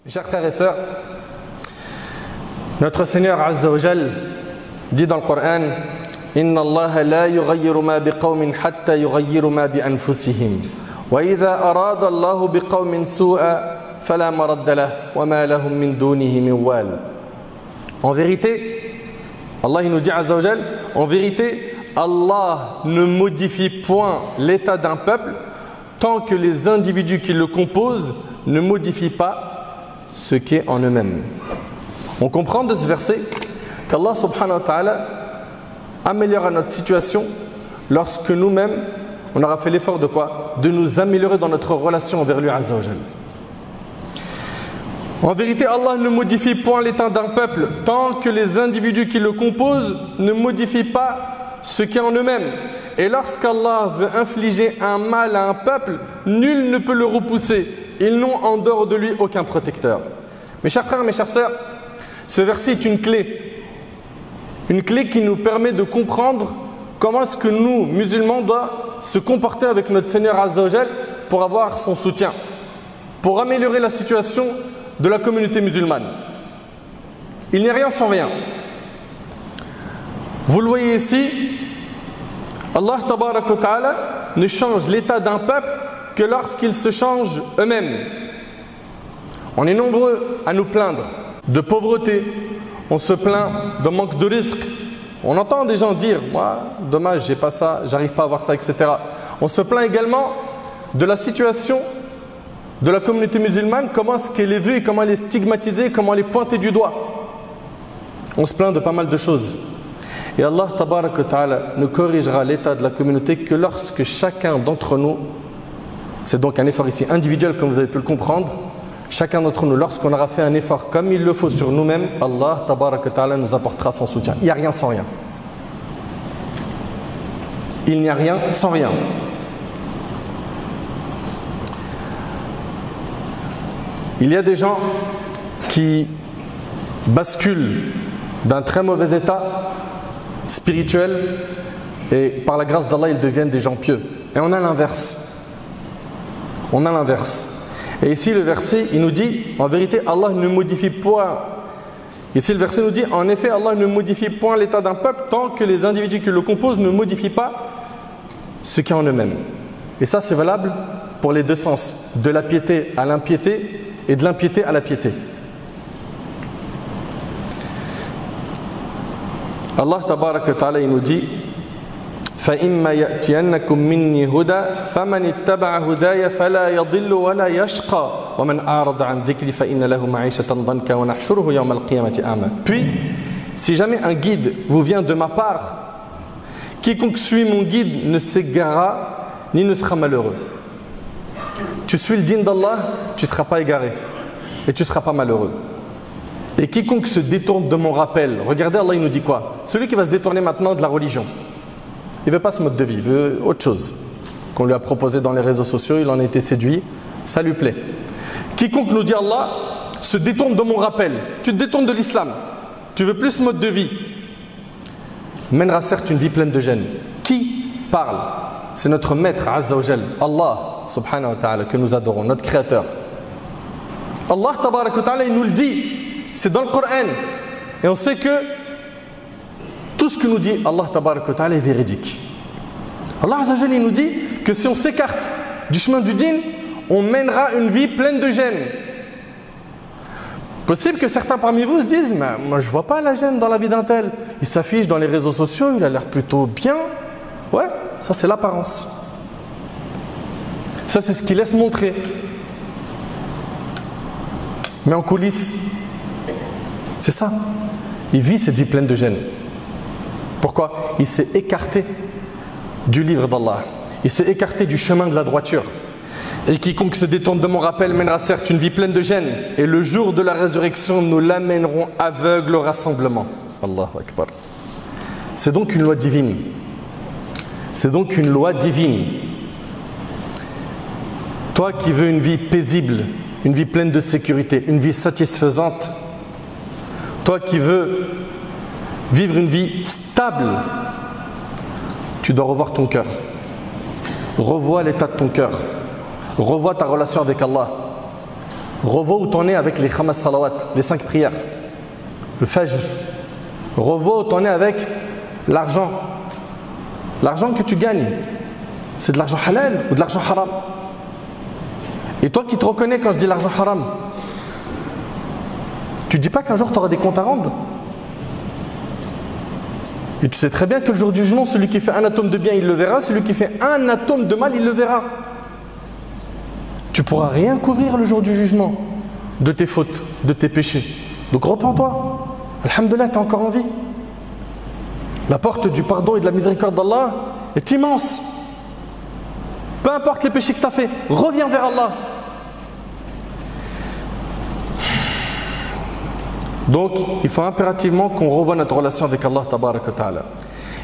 Chers frères et sœurs, notre Seigneur Azza wa Jal dit dans le Coran: Inna Allah la yughayyiru ma biqawmin hatta yughayyiru ma bi anfusihim wa idha arada Allah biqawmin su'a fala maradda lahu wa ma lahum min dunihi min wal. En vérité, Allah il nous dit Azza wa Jal, en vérité, Allah ne modifie point l'état d'un peuple tant que les individus qui le composent ne modifient pas ce qui est en eux-mêmes. On comprend de ce verset qu'Allah subhanahu wa ta'ala améliorera notre situation lorsque nous-mêmes on aura fait l'effort de quoi? De nous améliorer dans notre relation envers lui Azza wa Jal. En vérité, Allah ne modifie point l'état d'un peuple tant que les individus qui le composent ne modifient pas ce qui est en eux-mêmes. Et lorsqu'Allah veut infliger un mal à un peuple, nul ne peut le repousser. Ils n'ont en dehors de lui aucun protecteur. Mes chers frères, mes chères sœurs, ce verset est une clé qui nous permet de comprendre comment est-ce que nous, musulmans, doivent se comporter avec notre Seigneur Azza wa Jal pour avoir son soutien, pour améliorer la situation de la communauté musulmane. Il n'y a rien sans rien. Vous le voyez ici, Allah tabaraka wa ta'ala ne change l'état d'un peuple que lorsqu'ils se changent eux-mêmes. On est nombreux à nous plaindre de pauvreté, on se plaint de manque de risque. On entend des gens dire: moi, dommage, j'ai pas ça, j'arrive pas à avoir ça, etc. On se plaint également de la situation de la communauté musulmane, comment est-ce qu'elle est vue, comment elle est stigmatisée, comment elle est pointée du doigt. On se plaint de pas mal de choses. Et Allah tabaraka wa ta'ala ne corrigera l'état de la communauté que lorsque chacun d'entre nous, c'est donc un effort ici individuel comme vous avez pu le comprendre, chacun d'entre nous, lorsqu'on aura fait un effort comme il le faut sur nous-mêmes, Allah tabaraka wa ta'ala nous apportera son soutien. Il n'y a rien sans rien. Il n'y a rien sans rien. Il y a des gens qui basculent d'un très mauvais état spirituel et par la grâce d'Allah ils deviennent des gens pieux. Et on a l'inverse. On a l'inverse. Et ici le verset il nous dit en vérité Allah ne modifie point. Ici le verset nous dit en effet Allah ne modifie point l'état d'un peuple tant que les individus qui le composent ne modifient pas ce qui est en eux-mêmes. Et ça c'est valable pour les deux sens, de la piété à l'impiété et de l'impiété à la piété. Allah tabaraka wa ta'ala il nous dit فَإِمَّا يَأْتِيَنَّكُم مِّنِّي هُدًى فَمَنِ اتَّبَعَ هُدَايَ فَلَا يَضِلُّ وَلَا يَشْقَى وَمَنْ أَعْرَضَ عَنْ ذِكْرِي فَإِنَّ لَهُ مَعِيشَةً ضَنكًا وَنَحْشُرُهُ يَوْمَ الْقِيَامَةِ أَعْمَى. Puis, si jamais un guide vous vient de ma part, quiconque suit mon guide ne s'égarera ni ne sera malheureux. Tu suis le dîn d'Allah, tu ne seras pas égaré et tu ne seras pas malheureux. Et quiconque se détourne de mon rappel, regardez Allah il nous dit quoi? Celui qui va se détourner maintenant de la religion, il ne veut pas ce mode de vie, il veut autre chose qu'on lui a proposé dans les réseaux sociaux, il en a été séduit, ça lui plaît. Quiconque nous dit Allah se détourne de mon rappel, tu te détournes de l'islam, tu veux plus ce mode de vie, mènera certes une vie pleine de gêne. Qui parle? C'est notre maître Azza wa Jal, Allah subhanahu wa ta'ala que nous adorons, notre créateur. Allah tabaraka wa ta'ala il nous le dit, c'est dans le Coran et on sait que tout ce que nous dit Allah tabaraka wa ta'ala est véridique. Allah Azza wa Jal il nous dit que si on s'écarte du chemin du dîn, on mènera une vie pleine de gêne. Possible que certains parmi vous se disent: mais moi je vois pas la gêne dans la vie d'un tel, il s'affiche dans les réseaux sociaux, il a l'air plutôt bien. Ouais, ça c'est l'apparence. Ça c'est ce qu'il laisse montrer. Mais en coulisses, c'est ça. Il vit cette vie pleine de gêne. Pourquoi? Il s'est écarté du livre d'Allah. Il s'est écarté du chemin de la droiture. Et quiconque se détourne de mon rappel mènera certes une vie pleine de gêne. Et le jour de la résurrection, nous l'amènerons aveugle au rassemblement. Allahu Akbar. C'est donc une loi divine. C'est donc une loi divine. Toi qui veux une vie paisible, une vie pleine de sécurité, une vie satisfaisante, toi qui veux vivre une vie stable, tu dois revoir ton cœur. Revois l'état de ton cœur. Revois ta relation avec Allah. Revois où t'en es avec les khamas salawat, les 5 prières, le fajr. Revois où t'en es avec l'argent. L'argent que tu gagnes, c'est de l'argent halal ou de l'argent haram? Et toi qui te reconnais quand je dis l'argent haram, tu ne dis pas qu'un jour tu auras des comptes à rendre? Et tu sais très bien que le jour du jugement, celui qui fait un atome de bien, il le verra. Celui qui fait un atome de mal, il le verra. Tu ne pourras rien couvrir le jour du jugement de tes fautes, de tes péchés. Donc repens-toi. Alhamdoulilah, tu es encore en vie. La porte du pardon et de la miséricorde d'Allah est immense. Peu importe les péchés que tu as fait, reviens vers Allah. Donc, il faut impérativement qu'on revoie notre relation avec Allah tabaraka wa ta'ala.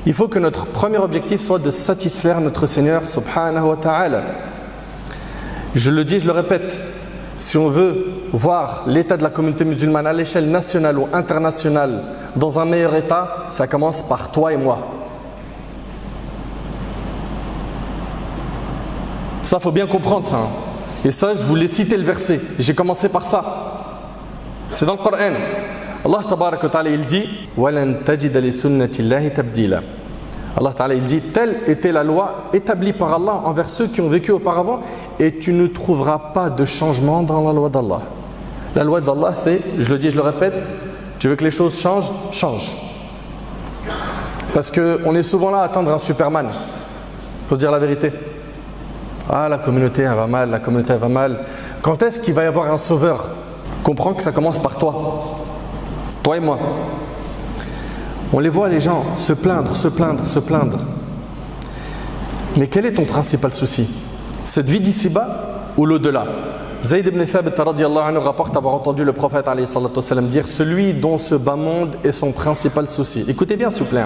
Il faut que notre premier objectif soit de satisfaire notre Seigneur subhanahu wa ta'ala. Je le dis, je le répète, si on veut voir l'état de la communauté musulmane à l'échelle nationale ou internationale dans un meilleur état, ça commence par toi et moi. Ça, il faut bien comprendre ça. Et ça, je voulais citer le verset. J'ai commencé par ça. C'est dans le Coran. Allah tabaraka wa ta'ala il dit وَلَن تَجِدَ لِسُنَّةِ اللَّهِ تَبْدِيلًا. Allah ta'ala il dit, telle était la loi établie par Allah envers ceux qui ont vécu auparavant, et tu ne trouveras pas de changement dans la loi d'Allah. La loi d'Allah, c'est, je le dis, je le répète, tu veux que les choses changent, change. Parce qu'on est souvent là à attendre un Superman. Il faut se dire la vérité. Ah, la communauté elle va mal, la communauté elle va mal. Quand est-ce qu'il va y avoir un sauveur? Comprends que ça commence par toi. Toi et moi. On les voit les gens se plaindre, se plaindre, se plaindre. Mais quel est ton principal souci? Cette vie d'ici-bas ou l'au-delà? Zayd ibn Thabit radiyallahu anhu rapporte avoir entendu le prophète alayhi salatu wassalam dire: celui dont ce bas monde est son principal souci. Écoutez bien s'il vous plaît.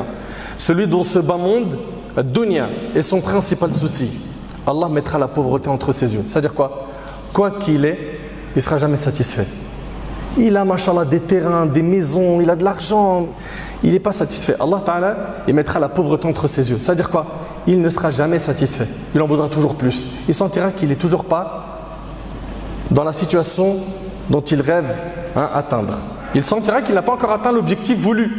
Celui dont ce bas monde, dunya, est son principal souci. Allah mettra la pauvreté entre ses yeux. C'est-à-dire quoi? Quoi qu'il ait, il ne sera jamais satisfait. Il a, machallah, des terrains, des maisons, il a de l'argent, il n'est pas satisfait. Allah Ta'ala, il mettra la pauvreté entre ses yeux. C'est-à-dire quoi? Il ne sera jamais satisfait. Il en voudra toujours plus. Il sentira qu'il n'est toujours pas dans la situation dont il rêve atteindre. Il sentira qu'il n'a pas encore atteint l'objectif voulu.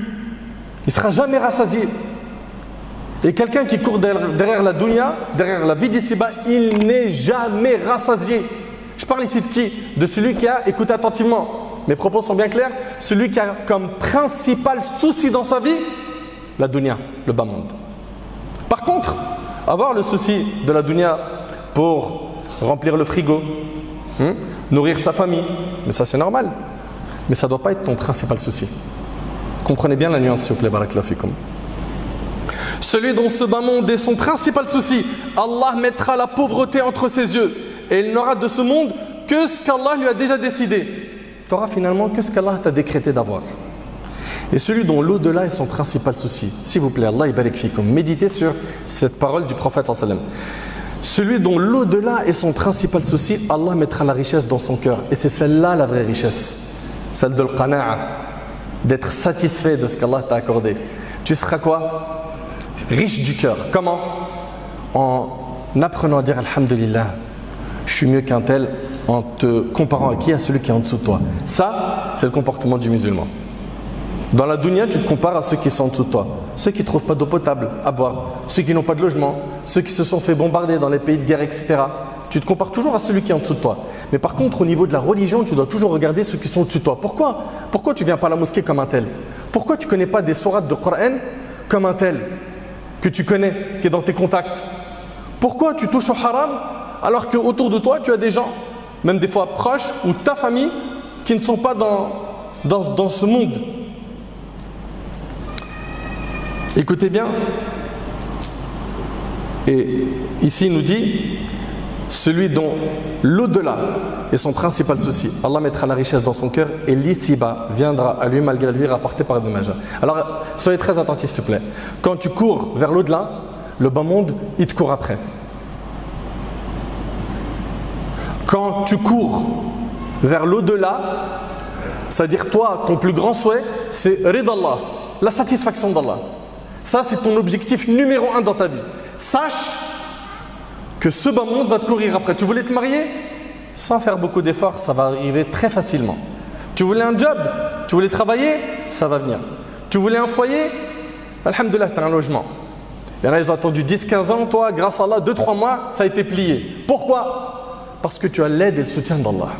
Il ne sera jamais rassasié. Et quelqu'un qui court derrière la dunya, derrière la vie d'ici-bas, il n'est jamais rassasié. Je parle ici de qui? De celui qui a, écoutez attentivement, mes propos sont bien clairs, celui qui a comme principal souci dans sa vie la dunya, le bas monde. Par contre, avoir le souci de la dunya pour remplir le frigo, nourrir sa famille, mais ça c'est normal. Mais ça ne doit pas être ton principal souci. Comprenez bien la nuance s'il vous plaît, barakallahu fikum. Celui dont ce bas monde est son principal souci, Allah mettra la pauvreté entre ses yeux. Et il n'aura de ce monde que ce qu'Allah lui a déjà décidé. Tu n'auras finalement que ce qu'Allah t'a décrété d'avoir. Et celui dont l'au-delà est son principal souci, s'il vous plaît, Allah barik fikum, méditez sur cette parole du prophète sallallahu alayhi wa sallam. Celui dont l'au-delà est son principal souci, Allah mettra la richesse dans son cœur. Et c'est celle-là la vraie richesse. Celle de l'qana'a, d'être satisfait de ce qu'Allah t'a accordé. Tu seras quoi? Riche du cœur. Comment? En apprenant à dire Alhamdulillah, je suis mieux qu'un tel, en te comparant à qui? À celui qui est en dessous de toi. Ça, c'est le comportement du musulman. Dans la dunya, tu te compares à ceux qui sont en dessous de toi. Ceux qui ne trouvent pas d'eau potable à boire, ceux qui n'ont pas de logement, ceux qui se sont fait bombarder dans les pays de guerre, etc. Tu te compares toujours à celui qui est en dessous de toi. Mais par contre, au niveau de la religion, tu dois toujours regarder ceux qui sont au-dessus de toi. Pourquoi? Pourquoi tu ne viens pas à la mosquée comme un tel? Pourquoi tu ne connais pas des sourates de Coran comme un tel que tu connais, qui est dans tes contacts? Pourquoi tu touches au haram alors qu'autour de toi, tu as des gens, même des fois proches, ou ta famille, qui ne sont pas dans ce monde? Écoutez bien. Et ici, il nous dit, celui dont l'au-delà est son principal souci, Allah mettra la richesse dans son cœur et l'ici-bas viendra à lui malgré lui, rapporté par Ibn Majah. Alors, soyez très attentifs s'il vous plaît. Quand tu cours vers l'au-delà, le bas monde, il te court après. Quand tu cours vers l'au-delà, c'est-à-dire toi, ton plus grand souhait, c'est ridallah, la satisfaction d'Allah. Ça, c'est ton objectif numéro 1 dans ta vie. Sache que ce bas monde va te courir après. Tu voulais te marier? sans faire beaucoup d'efforts, ça va arriver très facilement. Tu voulais un job, tu voulais travailler, ça va venir. Tu voulais un foyer, alhamdoulilah, tu as un logement. Il y en a, ils ont attendu 10-15 ans, toi, grâce à Allah, 2-3 mois, ça a été plié. Pourquoi? Parce que tu as l'aide et le soutien d'Allah.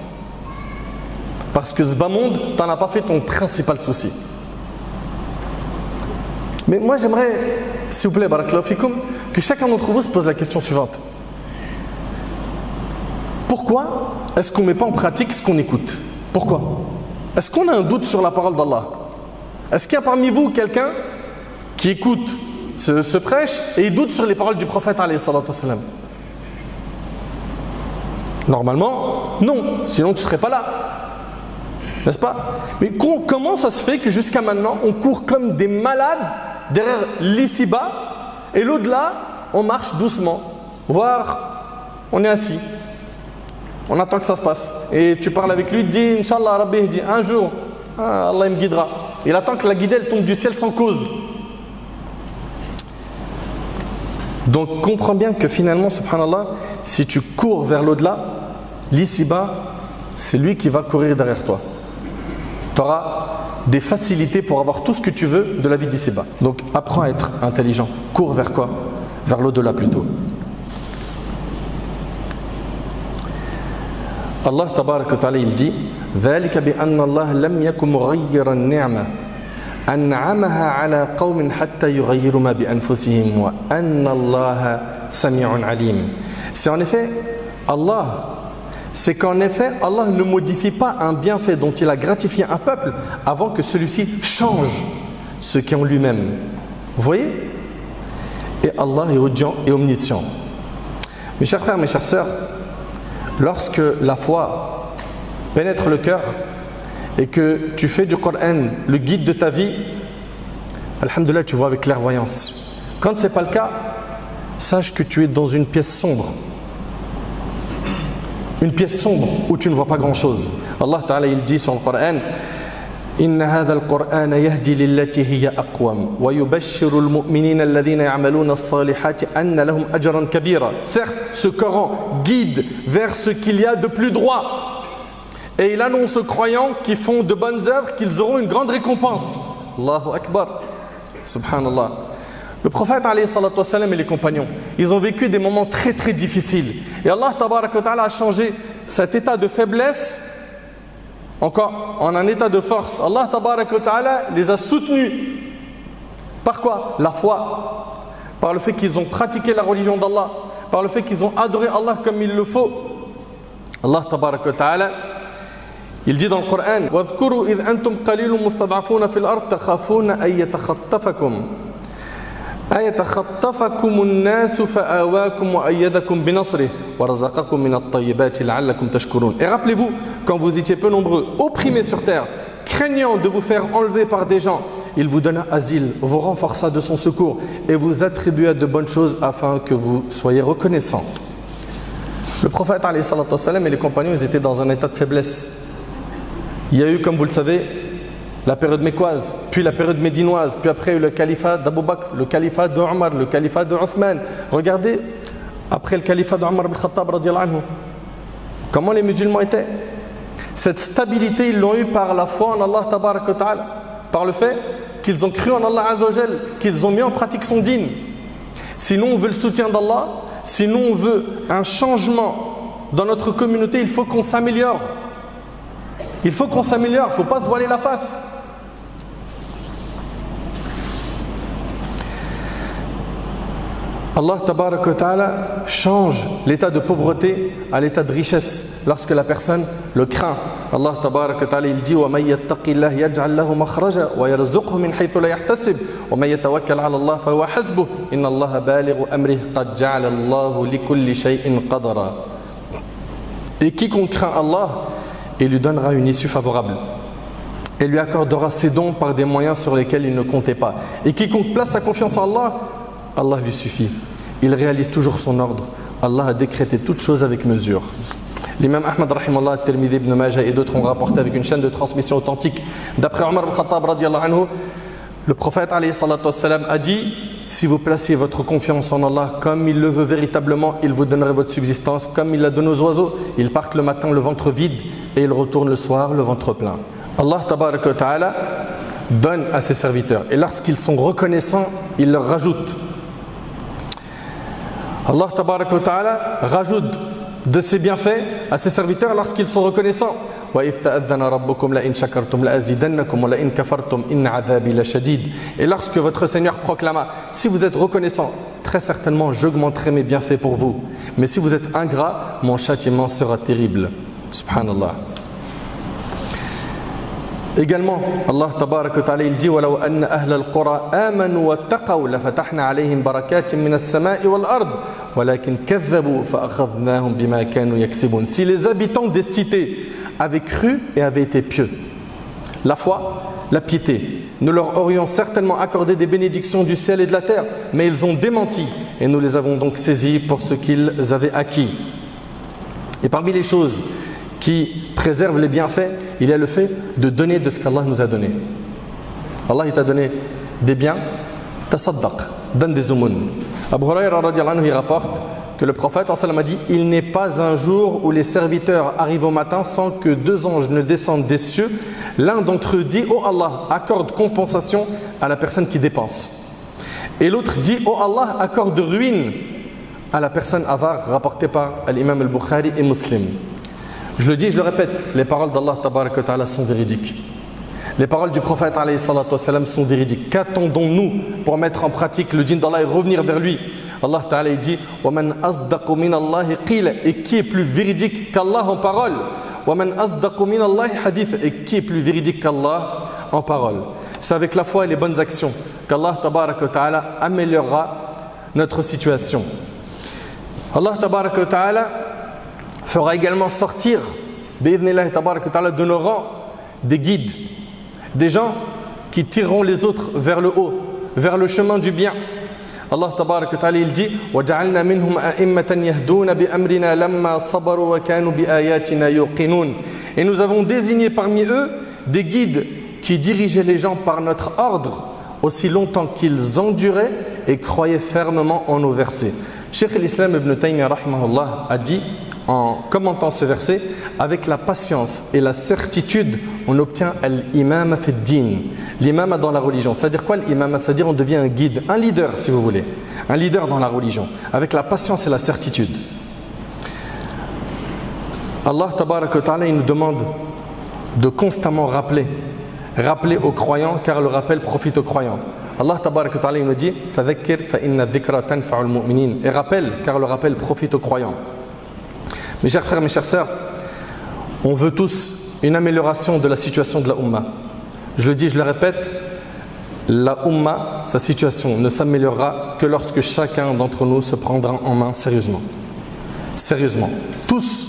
Parce que ce bas monde, tu n'en as pas fait ton principal souci. Mais moi, j'aimerais, s'il vous plaît, barakallahu fikoum, que chacun d'entre vous se pose la question suivante. Pourquoi est-ce qu'on ne met pas en pratique ce qu'on écoute? Pourquoi? Est-ce qu'on a un doute sur la parole d'Allah? Est-ce qu'il y a parmi vous quelqu'un qui écoute ce prêche et il doute sur les paroles du prophète alayhi salatu wassalam? Normalement, non, sinon tu ne serais pas là. N'est-ce pas? Mais comment ça se fait que jusqu'à maintenant, on court comme des malades derrière l'ici-bas et l'au-delà, on marche doucement, voire on est assis. On attend que ça se passe. Et tu parles avec lui, tu dis, Inch'Allah, Rabbi, dit, un jour, Allah me guidera. Il attend que la guidée elle tombe du ciel sans cause. Donc comprends bien que finalement, subhanallah, si tu cours vers l'au-delà, l'ici-bas, c'est lui qui va courir derrière toi. Tu auras des facilités pour avoir tout ce que tu veux de la vie d'ici-bas. Donc apprends à être intelligent. Cours vers quoi? Vers l'au-delà plutôt. Allah tabarak wa ta'ala il dit ذلك بأن الله لم يكن مغيرا نعمة أنعمها على قوم حتى يغيروا ما بأنفسهم وأن الله سميع عليم. C'est qu'en effet Allah ne modifie pas un bienfait dont il a gratifié un peuple avant que celui-ci change ce qui est en lui-même. Vous voyez? Et Allah est audient et omniscient. Mes chers frères, mes chères sœurs, lorsque la foi pénètre le cœur et que tu fais du Coran le guide de ta vie, alhamdoulilah, tu vois avec clairvoyance. Quand ce n'est pas le cas, sache que tu es dans une pièce sombre. Une pièce sombre où tu ne vois pas grand-chose. Allah Ta'ala il dit sur le Coran إن هذا القرآن يهدي للتي هي أقوم ويبشر المؤمنين الذين يعملون الصالحات أن لهم أجرا كبيرا. Certes, ce Coran guide vers ce qu'il y a de plus droit. Et il annonce aux croyants qui font de bonnes œuvres qu'ils auront une grande récompense. Allahu Akbar. Subhanallah. Le prophète alayhi salatu wassalam et les compagnons, ils ont vécu des moments très très difficiles. Et Allah tabarak wa ta'ala a changé cet état de faiblesse encore en un état de force. Allah tabarak wa ta'ala les a soutenus. Par quoi? La foi. Par le fait qu'ils ont pratiqué la religion d'Allah. Par le fait qu'ils ont adoré Allah comme il le faut. Allah tabarak wa ta'ala il dit dans le Coran وَاذْكُرُوا إِذْ أَنْتُمْ قَلِيلٌ مُسْتَضْعَفُونَ فِي الْأَرْضِ تَخَافُونَ أَن يتخطفكم الناس فآواكم وأيدكم بنصره ورزقكم من الطيبات لعلكم تشكرون. Et rappelez-vous, quand vous étiez peu nombreux, opprimés sur terre, craignant de vous faire enlever par des gens, il vous donna asile, vous renforça de son secours et vous attribua de bonnes choses afin que vous soyez reconnaissants. Le prophète alayhi salatu wassalam et les compagnons, ils étaient dans un état de faiblesse. Il y a eu, comme vous le savez, la période mécoise, puis la période médinoise, puis après le califat d'Abu Bakr, le califat de Omar, le califat de Othman. Regardez, après le califat de Omar ibn Khattab, comment les musulmans étaient. Cette stabilité, ils l'ont eu par la foi en Allah tabarak wa ta'ala, par le fait qu'ils ont cru en Allah azza wa jal, qu'ils ont mis en pratique son dîn. Sinon on veut le soutien d'Allah, sinon on veut un changement dans notre communauté, il faut qu'on s'améliore. Il faut qu'on s'améliore, il ne faut pas se voiler la face. Allah tabarak wa ta'ala change l'état de pauvreté à l'état de richesse lorsque la personne le craint. Allah tabarak wa ta'ala il dit وَمَن يَتَّقِ اللَّهَ يَجْعَلْ لَهُ مَخْرَجًا وَيَرْزُقْهُ مِنْ حَيْثُ لَا يَحْتَسِبُ وَمَن يَتَوَكَّلْ عَلَى اللَّهِ فَهُوَ حَسْبُهُ إِنَّ اللَّهَ بَالِغُ أَمْرِهِ قَدْ جَعَلَ اللَّهُ لِكُلِّ شَيْءٍ قَدْرًا. Et quiconque craint Allah, il lui donnera une issue favorable. Et lui accordera ses dons par des moyens sur lesquels il ne comptait pas. Et quiconque place sa confiance en Allah, Allah lui suffit. Il réalise toujours son ordre. Allah a décrété toutes choses avec mesure. L'imam Ahmad rahimahullah, Tirmidhi, Ibn Majah et d'autres ont rapporté avec une chaîne de transmission authentique. D'après Omar ibn Khattab radiallahu anhu, le prophète alayhi salatu wassalam a dit si vous placiez votre confiance en Allah comme il le veut véritablement, il vous donnerait votre subsistance. Comme il la donne aux oiseaux, ils partent le matin le ventre vide et ils retournent le soir le ventre plein. Allah tabaraka wa ta'ala donne à ses serviteurs. Et lorsqu'ils sont reconnaissants, il leur rajoute. Allah tabaraka wa ta'ala rajoute de ses bienfaits à ses serviteurs lorsqu'ils sont reconnaissants. Et lorsque votre Seigneur proclama, si vous êtes reconnaissant, très certainement j'augmenterai mes bienfaits pour vous. Mais si vous êtes ingrat, mon châtiment sera terrible. Subhanallah. Également, Allah tabaraka wa ta'ala il dit وَلَوْ أَنَّ أَهْلَ الْقُرَىٰ آمَنُوا وَاتَّقَوْا لَفَتَحْنَا عَلَيْهِمْ بَرَكَاتٍ مِنَ السَّمَاءِ وَالْأَرْضِ وَلَكِنْ كَذَّبُوا فَأَخَذْنَاهُمْ بِمَا كَانُوا يَكْسِبُونَ. Si les habitants des cités avaient cru et avaient été pieux, la foi, la piété, nous leur aurions certainement accordé des bénédictions du ciel et de la terre, mais ils ont démenti et nous les avons donc saisis pour ce qu'ils avaient acquis. Et parmi les choses qui préserve les bienfaits, il y a le fait de donner de ce qu'Allah nous a donné. Allah il t'a donné des biens, tasaddaq, donne des aumônes. Abu Hurayra radiallahu anhu il rapporte que le prophète a dit « Il n'est pas un jour où les serviteurs arrivent au matin sans que deux anges ne descendent des cieux. L'un d'entre eux dit « Oh Allah, accorde compensation à la personne qui dépense. » Et l'autre dit « Oh Allah, accorde ruine à la personne avare » rapportée par l'imam al-Bukhari et Muslim. Je le dis et je le répète, les paroles d'Allah tabaraka wa ta'ala sont véridiques. Les paroles du prophète alayhi salatu wa salam sont véridiques. Qu'attendons-nous pour mettre en pratique le dîn d'Allah et revenir vers lui? Allah ta'ala il dit وَمَنْ أَصْدَقُ مِنَ اللَّهِ قِيلَ. Et qui est plus véridique qu'Allah en parole? وَمَنْ أَصْدَقُ مِنَ اللَّهِ حَدِيث. Et qui est plus véridique qu'Allah en parole? C'est avec la foi et les bonnes actions qu'Allah tabaraka wa ta'ala améliorera notre situation. Allah tabaraka wa ta'ala fera également sortir de nos rangs des guides, des gens qui tireront les autres vers le haut, vers le chemin du bien. Allah tabaraka wa ta'ala il dit وَجَعَلْنَا مِنْهُمْ أَئِمَّةً يَهْدُونَ بِأَمْرِنَا لَمَّا صَبَرُوا وَكَانُوا بِآيَاتِنَا يُوقِنُونَ. Et nous avons désigné parmi eux des guides qui dirigeaient les gens par notre ordre aussi longtemps qu'ils enduraient et croyaient fermement en nos versets. Cheikh l'Islam Ibn Taymiyyah rahimahullah a dit en commentant ce verset, avec la patience et la certitude, on obtient l'imam fi din, l'imam dans la religion. C'est-à-dire quoi l'imam? C'est-à-dire on devient un guide, un leader si vous voulez, un leader dans la religion, avec la patience et la certitude. Allah tabaraka wa ta'ala il nous demande de constamment rappeler aux croyants, car le rappel profite aux croyants. Allah tabaraka wa ta'ala il nous dit فَذَكِّرْ فَإِنَّ الذِّكْرَ تَنْفَعُ الْمُؤْمِنِينَ. Et rappelle, car le rappel profite aux croyants. Mes chers frères, mes chères sœurs, on veut tous une amélioration de la situation de la Ummah. Je le dis, je le répète, la Ummah, sa situation ne s'améliorera que lorsque chacun d'entre nous se prendra en main sérieusement. Sérieusement. Tous,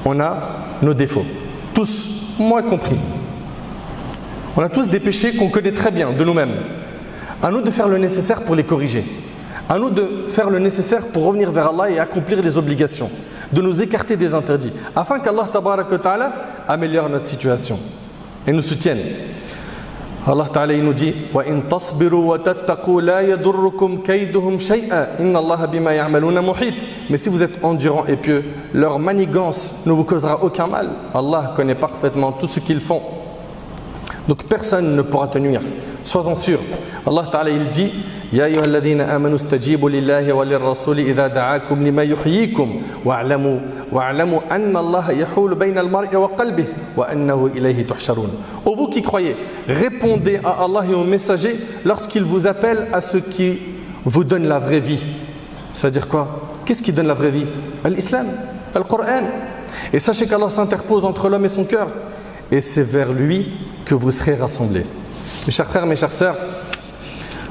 on a nos défauts. Tous, moi compris. On a tous des péchés qu'on connaît très bien de nous-mêmes. À nous de faire le nécessaire pour les corriger. À nous de faire le nécessaire pour revenir vers Allah et accomplir les obligations, de nous écarter des interdits, afin qu'Allah tabaraka wa ta'ala améliore notre situation et nous soutienne. Allah ta'ala il nous dit وَإِن تَصْبِرُوا وَتَتَّقُوا لَا يَضُرُّكُمْ كَيْدُهُمْ شَيْئًا إِنَّ اللَّهَ بِمَا يَعْمَلُونَ مُحِيطٌ. Mais si vous êtes endurants et pieux, leur manigance ne vous causera aucun mal. Allah connaît parfaitement tout ce qu'ils font. Donc personne ne pourra te nuire. Sois-en sûr. Allah Ta'ala il dit يا أيها الذين آمنوا استجيبوا لله وللرسول إذا دعاكم لما يحييكم واعلموا أن الله يحول بين المرء وقلبه وأنه إليه تحشرون. Ô vous qui croyez, répondez à Allah et aux messagers lorsqu'ils vous appellent à ce qui vous donne la vraie vie. C'est-à-dire quoi? Qu'est-ce qui donne la vraie vie? L'islam, le Coran. Et sachez qu'Allah s'interpose entre l'homme et son cœur. Et c'est vers lui que vous serez rassemblés. Mes chers frères, mes chères sœurs,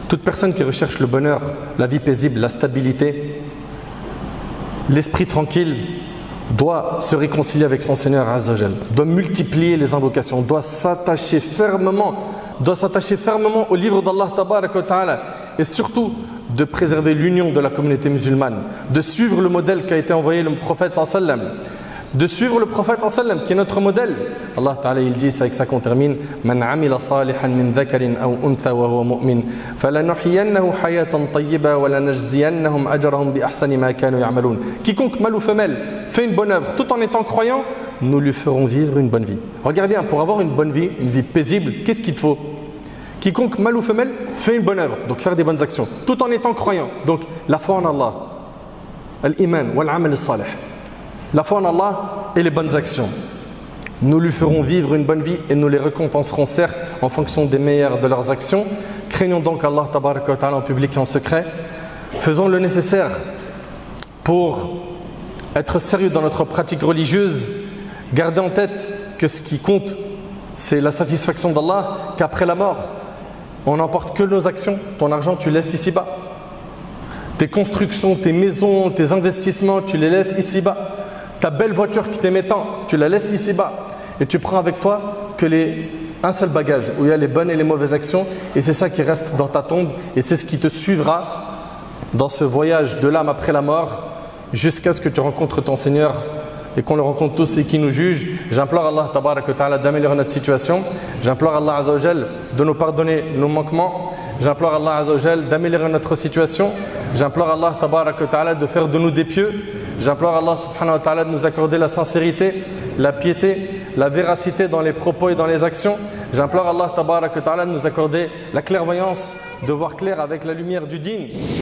toute personne qui recherche le bonheur, la vie paisible, la stabilité, l'esprit tranquille, doit se réconcilier avec son Seigneur Azza wa Jal, doit multiplier les invocations, doit s'attacher fermement au livre d'Allah Tabaraka wa Ta'ala et surtout de préserver l'union de la communauté musulmane, de suivre le modèle qu'a été envoyé le prophète sallallahu alayhi wa sallam. de suivre le prophète sallam qui est notre modèle. Allah Ta'ala il dit, c'est avec ça qu'on termine, Man amila salihan min dhakarin aw untha wa huwa mu'min falanuhyiyannahu hayatan tayyiba wa lanajziyannahum ajrahum bi ahsani ma kanu ya'malun. Quiconque mâle ou femelle fait une bonne œuvre tout en étant croyant, nous lui ferons vivre une bonne vie. Regarde bien, pour avoir une bonne vie, une vie paisible, qu'est-ce qu'il te faut? Quiconque mâle ou femelle fait une bonne œuvre, donc faire des bonnes actions tout en étant croyant. Donc la foi en Allah, al-iman wal-amal as-salih. La foi en Allah et les bonnes actions. Nous lui ferons vivre une bonne vie et nous les récompenserons certes en fonction des meilleures de leurs actions. Craignons donc Allah tabaraka wa ta'ala en public et en secret. Faisons le nécessaire pour être sérieux dans notre pratique religieuse. Gardez en tête que ce qui compte, c'est la satisfaction d'Allah, qu'après la mort, on n'emporte que nos actions. Ton argent, tu laisses ici-bas. Tes constructions, tes maisons, tes investissements, tu les laisses ici-bas. Ta belle voiture qui t'aimait tant, tu la laisses ici-bas et tu prends avec toi que un seul bagage où il y a les bonnes et les mauvaises actions et c'est ça qui reste dans ta tombe et c'est ce qui te suivra dans ce voyage de l'âme après la mort jusqu'à ce que tu rencontres ton Seigneur et qu'on le rencontre tous et qui nous juge. J'implore Allah tabaraka wa ta'ala d'améliorer notre situation. J'implore Allah azza wa jal de nous pardonner nos manquements. J'implore Allah azza wa jal d'améliorer notre situation. J'implore Allah tabaraka wa ta'ala de faire de nous des pieux. J'implore Allah subhanahu wa ta'ala de nous accorder la sincérité, la piété, la véracité dans les propos et dans les actions. J'implore Allah tabaraka wa ta'ala de nous accorder la clairvoyance, de voir clair avec la lumière du dîn.